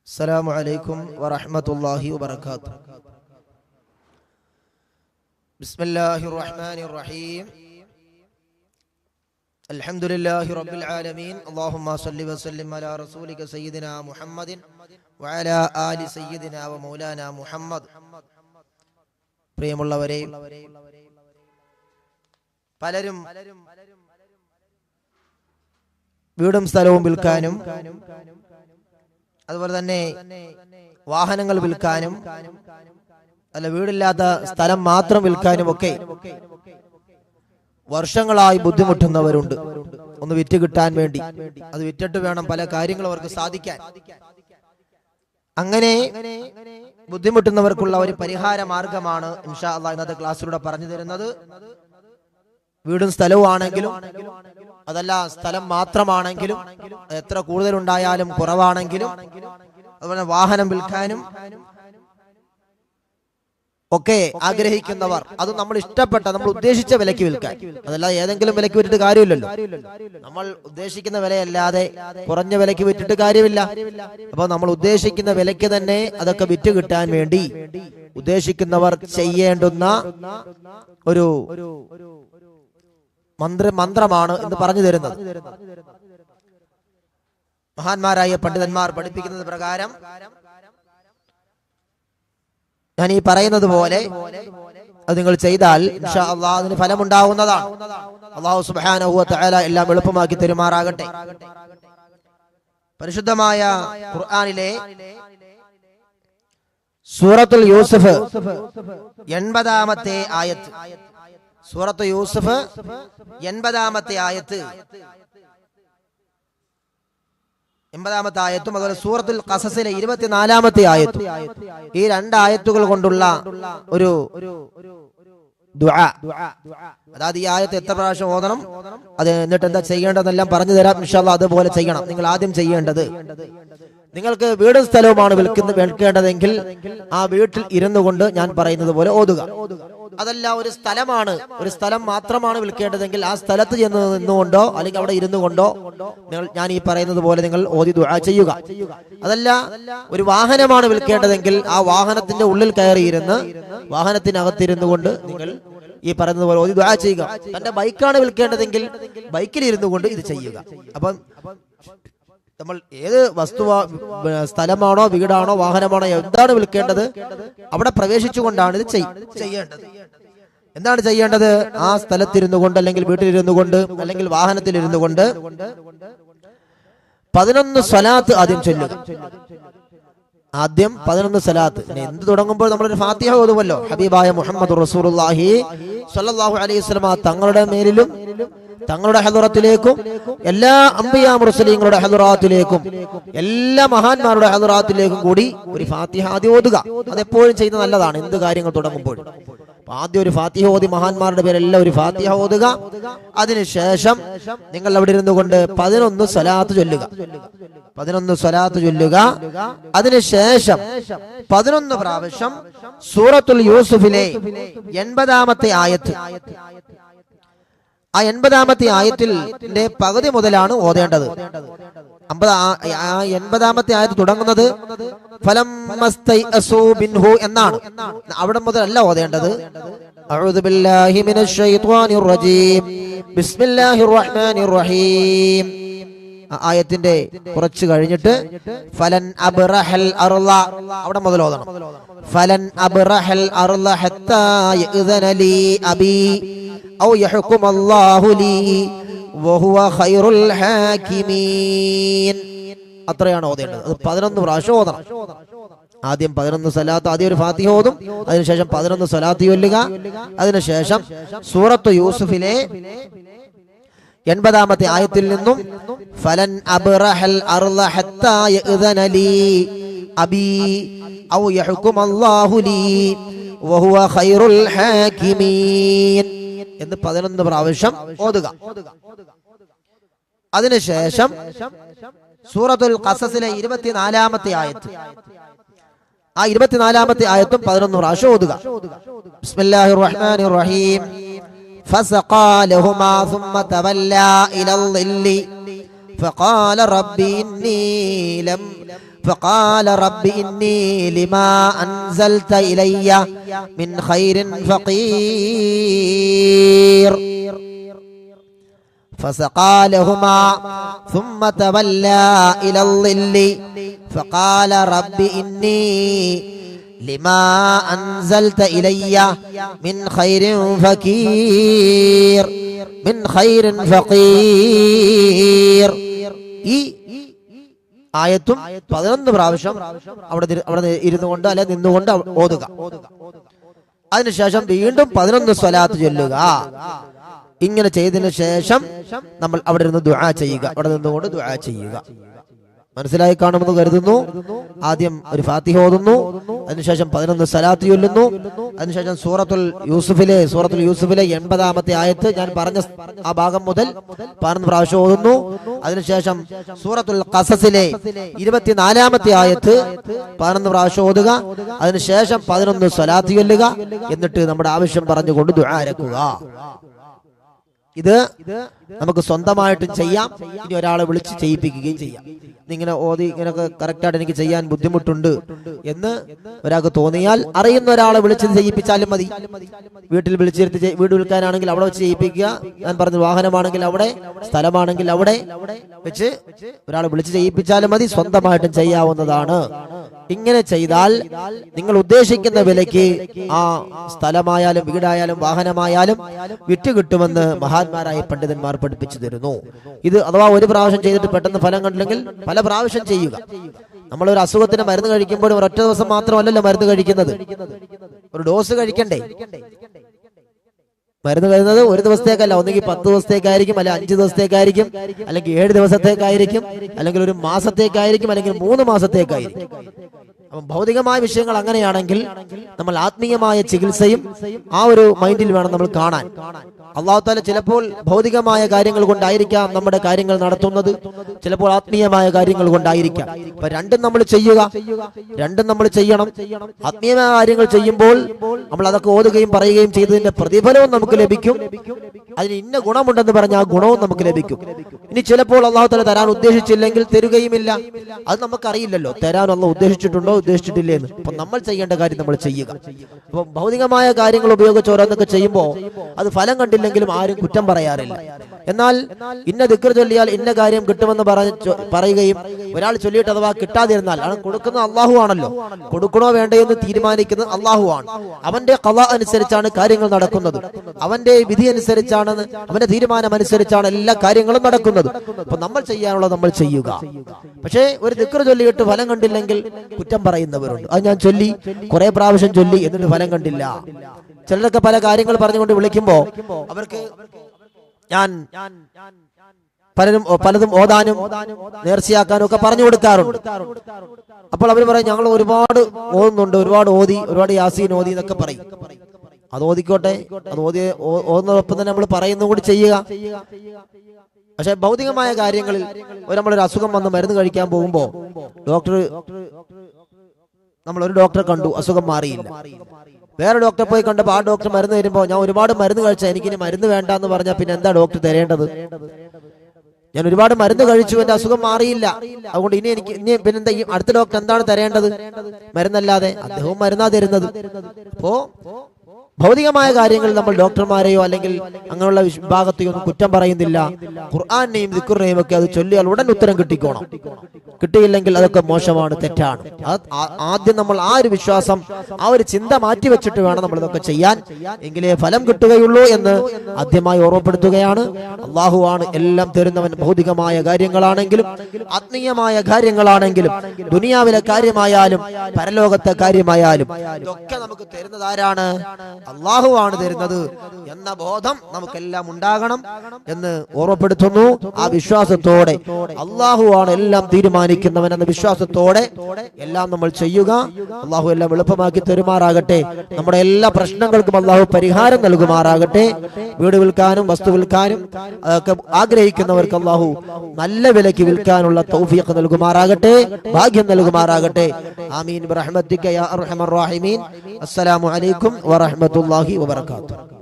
السلام عليكم ورحمة الله وبركاته. بسم الله الرحمن الرحيم. الحمد لله رب العالمين. اللهم صل وسلم على رسولك سيدنا محمد وعلى آل سيدنا ومولانا محمد. പ്രിയമുള്ളവരെ, പലരും വീടും സ്ഥലവും വിൽക്കാനും അതുപോലെ തന്നെ വാഹനങ്ങൾ വിൽക്കാനും അല്ല വീടില്ലാത്ത സ്ഥലം മാത്രം വിൽക്കാനും ഒക്കെ വർഷങ്ങളായി ബുദ്ധിമുട്ടുന്നവരുണ്ട്. ഒന്ന് വിറ്റ് കിട്ടാൻ വേണ്ടി, അത് വിറ്റിട്ട് വേണം പല കാര്യങ്ങളും അവർക്ക് സാധിക്കാൻ. അങ്ങനെ ബുദ്ധിമുട്ടുന്നവർക്കുള്ള ഒരു പരിഹാര മാർഗമാണ് ഇൻഷാ അല്ലാഹ് ഇന്നത്തെ ക്ലാസ്സിലൂടെ പറഞ്ഞു തരുന്നത്. വീടും സ്ഥലവും ആണെങ്കിലും അതല്ല സ്ഥലം മാത്രമാണെങ്കിലും എത്ര കൂടുതലുണ്ടായാലും കുറവാണെങ്കിലും അതുപോലെ വാഹനം വിൽക്കാനും ഒക്കെ ആഗ്രഹിക്കുന്നവർ, അത് നമ്മൾ ഇഷ്ടപ്പെട്ട നമ്മൾ ഉദ്ദേശിച്ച വിലയ്ക്ക് വിൽക്കാൻ, അതല്ല ഏതെങ്കിലും വിലയ്ക്ക് വിറ്റിട്ട് കാര്യമില്ലല്ലോ. നമ്മൾ ഉദ്ദേശിക്കുന്ന വിലയല്ലാതെ കുറഞ്ഞ വിലയ്ക്ക് വിറ്റിട്ട് കാര്യമില്ല. അപ്പൊ നമ്മൾ ഉദ്ദേശിക്കുന്ന വിലയ്ക്ക് തന്നെ അതൊക്കെ വിറ്റ് കിട്ടാൻ വേണ്ടി ഉദ്ദേശിക്കുന്നവർ ചെയ്യേണ്ടുന്ന ഒരു മന്ത്രമാണ് എന്ന് പറഞ്ഞു തരുന്നത്. മഹാന്മാരായ പണ്ഡിതന്മാർ പഠിപ്പിക്കുന്നത് പ്രകാരം ഞാൻ ഈ പറയുന്നത് പോലെ അത് നിങ്ങൾ ചെയ്താൽ ഇൻഷാ അല്ലാഹ് അതിന് ഫലമുണ്ടാവുന്നതാണ്. അല്ലാഹു സുബ്ഹാനഹു വ തആല എല്ലാം എളുപ്പമാക്കി തരുമാറാകട്ടെ. പരിശുദ്ധമായ ഖുർആനിലെ സൂറത്തുൽ യൂസുഫ് 80-ാമത്തെ ആയത്ത്, സൂറത്ത് യൂസുഫ് 80-ാമത്തെ ആയത്ത്, 80-ാമത്തെ ആയത്തും അതുപോലെ സൂറത്തുൽ ഖസസിലെ 24-ാമത്തെ ആയത്തും, ഈ രണ്ട് ആയത്തുകൾ കൊണ്ടുള്ള ഒരു ദുആ, അതായത് ഈ ആയത്ത് എത്ര പ്രാവശ്യം ഓതണം, അത് എന്നിട്ട് എന്താ ചെയ്യേണ്ടതെന്നെല്ലാം പറഞ്ഞു തരാം ഇൻഷാ അല്ലാഹ്. അതുപോലെ ചെയ്യണം. നിങ്ങൾ ആദ്യം ചെയ്യേണ്ടത്, നിങ്ങൾക്ക് വീടും സ്ഥലവുമാണ് വിൽക്കേണ്ടതെങ്കിൽ ആ വീട്ടിൽ ഇരുന്നു കൊണ്ട് ഞാൻ പറയുന്നത് പോലെ ഓതുക. അതല്ല ഒരു സ്ഥലമാണ്, ഒരു സ്ഥലം മാത്രമാണ് വിൽക്കേണ്ടതെങ്കിൽ ആ സ്ഥലത്ത് ചെന്ന് നിന്നുകൊണ്ടോ അല്ലെങ്കിൽ അവിടെ ഇരുന്നു കൊണ്ടോ നിങ്ങൾ ഞാൻ ഈ പറയുന്നത് പോലെ നിങ്ങൾ ഓതി ദുആ ചെയ്യുക. അതല്ല ഒരു വാഹനമാണ് വിൽക്കേണ്ടതെങ്കിൽ ആ വാഹനത്തിന്റെ ഉള്ളിൽ കയറിയിരുന്ന് വാഹനത്തിനകത്തിരുന്നു കൊണ്ട് നിങ്ങൾ ഈ പറയുന്നത് പോലെ ഓതി ദുആ ചെയ്യുക. തന്റെ ബൈക്കാണ് വിൽക്കേണ്ടതെങ്കിൽ ബൈക്കിൽ ഇരുന്നു കൊണ്ട് ഇത് ചെയ്യുക. അപ്പം നമ്മൾ ഏത് സ്ഥലമാണോ വീടാണോ വാഹനമാണോ എന്താണ് വിൽക്കേണ്ടത് അവിടെ പ്രവേശിച്ചുകൊണ്ടാണ് ഇത് ചെയ്യേണ്ടത്. എന്താണ് ചെയ്യേണ്ടത്? ആ സ്ഥലത്തിരുന്നു കൊണ്ട് അല്ലെങ്കിൽ വീട്ടിലിരുന്നു കൊണ്ട് അല്ലെങ്കിൽ വാഹനത്തിലിരുന്നു കൊണ്ട് 11 സ്വലാത്ത് ആദ്യം ചൊല്ലുക. ആദ്യം 11 സ്വലാത്ത്. എന്ത് തുടങ്ങുമ്പോൾ നമ്മളൊരു ഫാത്തിഹ ഓതുമല്ലോ. ഹബീബായ മുഹമ്മദ് റസൂലുള്ളാഹി സ്വല്ലല്ലാഹു അലൈഹി വസല്ലം തങ്ങളുടെ മേലിലും തങ്ങളുടെ ഹദറത്തിലേക്കും എല്ലാ അംബിയാ മുർസലീങ്ങളുടെ ഹദറാത്തിലേക്കും എല്ലാ മഹാന്മാരുടെ ഹദറാത്തിലേക്കും കൂടി ഒരു ഫാത്തിഹ ആദ്യം ഓതുക. അതെപ്പോഴും ചെയ്യുന്നത് നല്ലതാണ്, എന്ത് കാര്യങ്ങൾ തുടങ്ങുമ്പോൾ. ആദ്യം ഒരു ഫാത്തിഹ ഓതി മഹാന്മാരുടെ പേരെല്ലാം ഒരു ഫാത്തിഹ ഓതുക. അതിനുശേഷം നിങ്ങൾ അവിടെ ഇരുന്നു കൊണ്ട് 11 സ്വലാത്ത് ചൊല്ലുക. 11 സ്വലാത്ത് ചൊല്ലുക. അതിനുശേഷം 11 പ്രാവശ്യം സൂറത്തുൽ യൂസുഫിലെ 80-ാമത്തെ ആയത്ത്, ആ 80-ാമത്തെ ആയത്തിന്റെ പകുതി മുതലാണ് ഓതേണ്ടത്. 80-ാമത്തെ ആയത്ത് തുടങ്ങുന്നത് ഫലമ്മസ്തൈഅസൂ മിൻഹു എന്നാണ്. അവിടെ മുതലല്ല ഓതേണ്ടത്. അഊദു ബില്ലാഹി മിനശ് ശൈത്വാനിർ റജീം ബിസ്മില്ലാഹിർ റഹ്മാനിർ റഹീം ആയത്തിന്റെ കുറച്ച് കഴിഞ്ഞിട്ട് ഫലൻ അബ്റഹൽ അർള അവിടെ മുതൽ ഓതണം. ഫലൻ അബ്റഹൽ അർള ഹത്താ യഅ്ദന ലീ അബീ ഔ യഹ്കുമ അല്ലാഹു ലീ വഹുവ ഖൈറുൽ ഹാകിമീൻ. അത്രയാണ് ഓതേണ്ടത്. അത് 11 പ്രാവശ്യം ഓതണം. ആദ്യം 11 സ്വലാത്ത്, ആദ്യം ഒരു ഫാത്തിഹ ഓതും. അതിനുശേഷം 11 സ്വലാത്ത് ചൊല്ലുക. അതിനുശേഷം സൂറത്ത് യൂസുഫിലെ 80-ാമത്തെ ആയത്തിൽ നിന്നും ഫലൻ അബ്റഹൽ അർള ഹത്താ യഅ്ദന ലീ അബീ ഔ യഹ്കുമ അല്ലാഹു ലീ വഹുവ ഖൈറുൽ ഹാകിമീൻ എന്ന് 11 പ്രാവശ്യം ഓതുക. അതിനുശേഷം സൂറത്തുൽ ഖസസിലെ 24-ാമത്തെ ആയത്ത്, ആ 24-ാമത്തെ ആയത്തും 11 പ്രാവശ്യം ഓതുക. ബിസ്മില്ലാഹിർ റഹ്മാനിർ റഹീം فسقى لهما ثم تولى إلى الظل فقال رب إني لم فقال رب إني لما أنزلت إلي من خير فقير فسقى لهما ثم تولى إلى الظل فقال رب إني لما أنزلت إلي من خير فقير من خير فقير. ഈ ആയത്തും 11 പ്രാവശ്യം അവിടെ ഇരുന്നു കൊണ്ട് അല്ലെ നിന്നുകൊണ്ട് ഓതുക. അതിനുശേഷം വീണ്ടും 11 സ്വലാത്ത് ചൊല്ലുക. ഇങ്ങനെ ചെയ്തതിനു ശേഷം നമ്മൾ അവിടെ ഇരുന്ന് ദുആ ചെയ്യുക. അവിടെ നിന്നുകൊണ്ട് ദുആ ചെയ്യുക. മനസ്സിലായി കാണുമെന്ന് കരുതുന്നു. ആദ്യം ഒരു ഫാത്തിഹ ഓതുന്നു, അതിനുശേഷം 11 സലാത്ത് ചൊല്ലുന്നു, അതിനുശേഷം സൂറത്തുൽ യൂസുഫിലെ 80-ാമത്തെ ആയത്ത് ഞാൻ പറഞ്ഞ ആ ഭാഗം മുതൽ 11 പ്രാവശ്യം ഓതുന്നു. അതിനുശേഷം സൂറത്തുൽ ഖസസിലെ 24-ാമത്തെ ആയത്ത് 11 പ്രാവശ്യം ഓതുക. അതിനുശേഷം 11 സലാത്ത് ചൊല്ലുക. എന്നിട്ട് നമ്മുടെ ആവശ്യം പറഞ്ഞുകൊണ്ട് ദുആ അരക്കുക. ഇത് നമുക്ക് സ്വന്തമായിട്ടും ചെയ്യാം, ഇനി ഒരാളെ വിളിച്ച് ചെയ്യിപ്പിക്കുകയും ചെയ്യാം. ഇങ്ങനെ ഓതി ഇങ്ങനെയൊക്കെ കറക്റ്റായിട്ട് എനിക്ക് ചെയ്യാൻ ബുദ്ധിമുട്ടുണ്ട് എന്ന് ഒരാൾക്ക് തോന്നിയാൽ അറിയുന്ന ഒരാളെ വിളിച്ച് ചെയ്യിപ്പിച്ചാലും മതി. വീട്ടിൽ വിളിച്ചിരുത്തി വീട് വിൽക്കാനാണെങ്കിൽ അവിടെ വെച്ച് ചെയ്യിപ്പിക്കുക. ഞാൻ പറഞ്ഞു വാഹനമാണെങ്കിൽ അവിടെ, സ്ഥലമാണെങ്കിൽ അവിടെ വെച്ച് ഒരാളെ വിളിച്ച് ചെയ്യിപ്പിച്ചാലും മതി. സ്വന്തമായിട്ടും ചെയ്യാവുന്നതാണ്. ഇങ്ങനെ ചെയ്താൽ നിങ്ങൾ ഉദ്ദേശിക്കുന്ന വിലയ്ക്ക് ആ സ്ഥലമായാലും വീടായാലും വാഹനമായാലും വിറ്റുകിട്ടുമെന്ന് മഹാന്മാരായ പണ്ഡിതന്മാർ പഠിപ്പിച്ചു തരുന്നു. ഇത് അഥവാ ഒരു പ്രാവശ്യം ചെയ്തിട്ട് പെട്ടെന്ന് ഫലം കണ്ടില്ലെങ്കിൽ പല പ്രാവശ്യം ചെയ്യുക. നമ്മൾ ഒരു അസുഖത്തിന് മരുന്ന് കഴിക്കുമ്പോഴും ഒരൊറ്റ ദിവസം മാത്രമല്ലല്ലോ മരുന്ന് കഴിക്കുന്നത്, ഒരു ഡോസ് കഴിക്കണ്ടേ? മരുന്ന് കഴിയുന്നത് ഒരു ദിവസത്തേക്കല്ല, ഒന്നുകിൽ 10 ദിവസത്തേക്കായിരിക്കും, അല്ലെങ്കിൽ 5 ദിവസത്തേക്കായിരിക്കും, അല്ലെങ്കിൽ 7 ദിവസത്തേക്കായിരിക്കും, അല്ലെങ്കിൽ ഒരു മാസത്തേക്കായിരിക്കും, അല്ലെങ്കിൽ 3 മാസത്തേക്കായിരിക്കും. അപ്പം ഭൗതികമായ വിഷയങ്ങൾ അങ്ങനെയാണെങ്കിൽ നമ്മൾ ആത്മീയമായ ചികിത്സയും ആ ഒരു മൈൻഡിൽ വേണം നമ്മൾ കാണാൻ. അല്ലാഹു തആല ചിലപ്പോൾ ഭൗതികമായ കാര്യങ്ങൾ കൊണ്ടായിരിക്കാം നമ്മുടെ കാര്യങ്ങൾ നടത്തുന്നത്, ചിലപ്പോൾ ആത്മീയമായ കാര്യങ്ങൾ കൊണ്ടായിരിക്കാം. അപ്പൊ രണ്ടും നമ്മൾ ചെയ്യുക, രണ്ടും നമ്മൾ ചെയ്യണം. ആത്മീയമായ കാര്യങ്ങൾ ചെയ്യുമ്പോൾ നമ്മൾ അതൊക്കെ ഓതുകയും പറയുകയും ചെയ്തതിന്റെ പ്രതിഫലവും നമുക്ക് ലഭിക്കും. അതിന് ഇന്ന ഗുണമുണ്ടെന്ന് പറഞ്ഞ ആ ഗുണവും നമുക്ക് ലഭിക്കും. ഇനി ചിലപ്പോൾ അല്ലാഹു തആല തരാൻ ഉദ്ദേശിച്ചില്ലെങ്കിൽ തരുകയുമില്ല. അത് നമുക്കറിയില്ലല്ലോ, തരാൻ അല്ലാഹു ഉദ്ദേശിച്ചിട്ടുണ്ടോ ഉദ്ദേശിച്ചിട്ടില്ലേ എന്ന്. അപ്പൊ നമ്മൾ ചെയ്യേണ്ട കാര്യം നമ്മൾ ചെയ്യുക. അപ്പൊ ഭൗതികമായ കാര്യങ്ങൾ ഉപയോഗിച്ച് ഓരോന്നൊക്കെ ചെയ്യുമ്പോൾ അത് ഫലം കണ്ടില്ലെങ്കിലും ആരും കുറ്റം പറയാറില്ല. എന്നാൽ ഇന്ന ദിക്ർ ചൊല്ലിയാൽ ഇന്ന കാര്യം കിട്ടുമെന്ന് പറയുകയും ഒരാൾ ചൊല്ലിയിട്ട് അഥവാ കിട്ടാതിരുന്നാൽ അത് കൊടുക്കുന്നത് അല്ലാഹു ആണല്ലോ. കൊടുക്കണോ വേണ്ടോ എന്ന് തീരുമാനിക്കുന്നത് അല്ലാഹു ആണ്. അവന്റെ ഖളാ അനുസരിച്ചാണ് കാര്യങ്ങൾ നടക്കുന്നത്, അവന്റെ വിധി അനുസരിച്ചാണ്, അവന്റെ തീരുമാനം അനുസരിച്ചാണ് എല്ലാ കാര്യങ്ങളും നടക്കുന്നത്. അപ്പൊ നമ്മൾ ചെയ്യാനുള്ളത് നമ്മൾ ചെയ്യുക. പക്ഷേ ഒരു ദിക്ർ ചൊല്ലിയിട്ട് ഫലം കണ്ടില്ലെങ്കിൽ കുറ്റം പറയുന്നവരുണ്ട്. അത് ഞാൻ ചൊല്ലി കുറെ പ്രാവശ്യം ചൊല്ലി എന്നിട്ട് ഫലം കണ്ടില്ല. ചിലരൊക്കെ പല കാര്യങ്ങൾ പറഞ്ഞുകൊണ്ട് വിളിക്കുമ്പോ അവർക്ക് ഞാൻ പലതും ഓതാനും നേർച്ചയാക്കാനും ഒക്കെ പറഞ്ഞു കൊടുക്കാറുണ്ട്. അപ്പോൾ അവർ പറയും ഞങ്ങൾ ഒരുപാട് ഓതുന്നുണ്ട്, ഒരുപാട് ഓതി, ഒരുപാട് യാസീൻ ഓതി എന്നൊക്കെ പറയും. അത് ഓതിക്കോട്ടെ, അത് ഓതുന്നതോടൊപ്പം തന്നെ നമ്മൾ പറയുന്ന കൂടി ചെയ്യുക. പക്ഷെ ഭൗതികമായ കാര്യങ്ങളിൽ നമ്മളൊരു അസുഖം വന്ന് മരുന്ന് കഴിക്കാൻ പോകുമ്പോ നമ്മളൊരു ഡോക്ടറെ കണ്ടു, അസുഖം മാറിയില്ല. വേറെ ഡോക്ടറെ പോയി കണ്ടപ്പോൾ ആ ഡോക്ടർ മരുന്ന് തരുമ്പോൾ ഞാൻ ഒരുപാട് മരുന്ന് കഴിച്ചാൽ എനിക്കിനി മരുന്ന് വേണ്ട എന്ന് പറഞ്ഞാൽ പിന്നെ എന്താ ഡോക്ടർ തരേണ്ടത്? ഞാൻ ഒരുപാട് മരുന്ന് കഴിച്ചു, എന്റെ അസുഖം മാറിയില്ല, അതുകൊണ്ട് ഇനി പിന്നെന്താ അടുത്ത ഡോക്ടർ എന്താണ് തരേണ്ടത്? മരുന്നല്ലാതെ. അദ്ദേഹവും മരുന്നാ തരുന്നത്. അപ്പോ ഭൗതികമായ കാര്യങ്ങളിൽ നമ്മൾ ഡോക്ടർമാരെയോ അല്ലെങ്കിൽ അങ്ങനെയുള്ള വിഭാഗത്തെയോ ഒന്നും കുറ്റം പറയുന്നില്ല. ഖുർആനെയും ദിക്റിനെയും ഒക്കെ അത് ചൊല്ലിയാൽ ഉടൻ ഉത്തരം കിട്ടിക്കോണം. കിട്ടിയില്ലെങ്കിൽ അതൊക്കെ മോശമാണ്, തെറ്റാണ്. ആദ്യം നമ്മൾ ആ ഒരു വിശ്വാസം, ആ ഒരു ചിന്ത മാറ്റി വെച്ചിട്ട് വേണം നമ്മൾ ഇതൊക്കെ ചെയ്യാൻ, എങ്കിലേ ഫലം കിട്ടുകയുള്ളൂ എന്ന് ആദ്യമായി ഓർമ്മപ്പെടുത്തുകയാണ്. അല്ലാഹു ആണ് എല്ലാം തരുന്നവൻ. ഭൗതികമായ കാര്യങ്ങളാണെങ്കിലും ആത്മീയമായ കാര്യങ്ങളാണെങ്കിലും ദുനിയാവിലെ കാര്യമായാലും പരലോകത്തെ കാര്യമായാലും ഇതൊക്കെ നമുക്ക് തരുന്നത് ആരാണ്? അല്ലാഹു ആണ് തരുന്നത് എന്ന ബോധം നമുക്കെല്ലാം ഉണ്ടാകണം എന്ന് ഓർമ്മപ്പെടുത്തുന്നു. ആ വിശ്വാസത്തോടെ അല്ലാഹു ആണ് എല്ലാം തീരുമാനിക്കുന്നവൻ എന്ന വിശ്വാസത്തോടെ എല്ലാം നമ്മൾ ചെയ്യുക. അല്ലാഹു എല്ലാം എളുപ്പമാക്കി തരുമാറാകട്ടെ. നമ്മുടെ എല്ലാ പ്രശ്നങ്ങൾക്കും അല്ലാഹു പരിഹാരം നൽകുമാറാകട്ടെ. വീട് വിൽക്കാനും വസ്തു വിൽക്കാനും അതൊക്കെ ആഗ്രഹിക്കുന്നവർക്ക് അല്ലാഹു നല്ല വിലയ്ക്ക് വിൽക്കാനുള്ള തൗഫീഖ് നൽകുമാറാകട്ടെ, ഭാഗ്യം നൽകുമാറാകട്ടെ. ആമീൻ ബിറഹ്മതിക യാ അർഹമർ റഹീമീൻ. അസ്സലാമു അലൈക്കും വറഹ്മത്തുള്ളാഹി വബറകാതുഹു.